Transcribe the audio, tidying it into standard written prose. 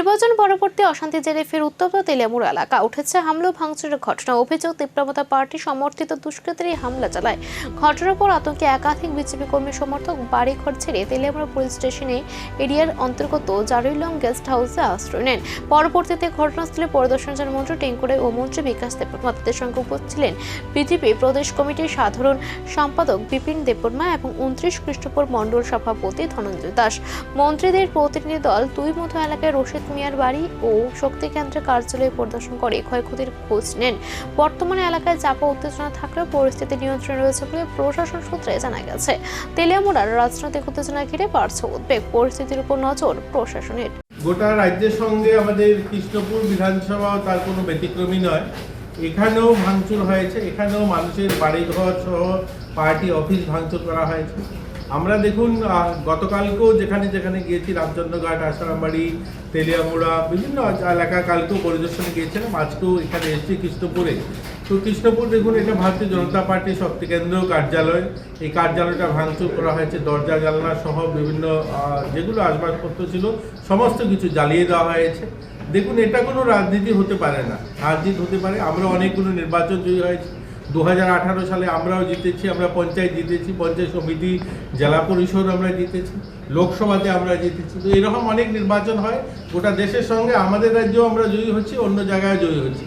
নির্বাচন পরবর্তী অশান্তি জেরে ফের উত্তপ্ত তেলিয়ামুড় এলাকা উঠেছে হামলা ভাঙচুরের ঘটনা। অভিযোগ তীব্রতা পার্টি সমর্থিত দুষ্কৃতীরা হামলা চালায়। ঘটনার পর আতঙ্কে একাধিক বিজেপি কর্মী সমর্থক বাড়ি ঘর ছেড়ে তেলিয়ামুড় পুলিশ স্টেশনে এরিয়ার অন্তর্গত জারুইলং গেস্ট হাউসে আশ্রয় নেন। পরবর্তীতে ঘটনাস্থলে পরিদর্শন যান মন্ত্রী টেঙ্কুরাই ও মন্ত্রী বিকাশ দেববর্মা। তাদের সঙ্গে উপস্থিত ছিলেন বিজেপি প্রদেশ কমিটির সাধারণ সম্পাদক বিপিন দেববর্মা এবং 29 খ্রিস্টপুর মণ্ডল সভাপতি ধনঞ্জয় দাস। মন্ত্রীদের প্রতিনিধি দল দুই মধ্য এলাকায় রশিদ মিয়ার বাড়ি ও শক্তি কেন্দ্রের কার্যালয় পরিদর্শন করে ক্ষয়ক্ষতির খোঁজ নেন। বর্তমানে এলাকায় চাপা উত্তেজনা থাকলেও পরিস্থিতি নিয়ন্ত্রণে রয়েছে বলে প্রশাসন সূত্রে জানা গেছে। তেলিয়ামুড়ার রাজনৈতিক উত্তেজনা ঘিরে বাড়ছে উদ্বেগ। পরিস্থিতির উপর নজর প্রশাসনের। গোটা রাজ্যের সঙ্গে আমাদের কৃষ্ণপুর বিধানসভা তার কোনো ব্যতিক্রমী নয়। এখানেও ভাঙচুর হয়েছে, এখানেও মানুষের বাড়িঘর সহ পার্টি অফিস ভাঙচুর করা হয়েছে। আমরা দেখুন গতকালকেও যেখানে যেখানে গিয়েছি, রামচন্দ্রঘাট, আসারামবাড়ি, তেলিয়ামুড়া, বিভিন্ন এলাকা কালকেও পরিদর্শনে গিয়েছিলাম। আজকেও এখানে এসেছি কৃষ্ণপুরে। তো কৃষ্ণপুর দেখুন, এটা ভারতীয় জনতা পার্টির শক্তি কেন্দ্র কার্যালয়। এই কার্যালয়টা ভাঙচুর করা হয়েছে, দরজা জানলা সহ বিভিন্ন যেগুলো আসবাবপত্র ছিল সমস্ত কিছু জ্বালিয়ে দেওয়া হয়েছে। দেখুন, এটা কোনো রাজনীতি হতে পারে না, রাজনীতি হতে পারে। আমরা অনেকগুলো নির্বাচন জয়ী হয়েছি। 2018 সালে আমরাও জিতেছি, আমরা পঞ্চায়েত জিতেছি, পঞ্চায়েত সমিতি, জেলা পরিষদ আমরা জিতেছি, লোকসভাতে আমরা জিতেছি। তো এরকম অনেক নির্বাচন হয় গোটা দেশের সঙ্গে। আমাদের রাজ্যেও আমরা জয়ী হচ্ছি, অন্য জায়গায় জয়ী হচ্ছি।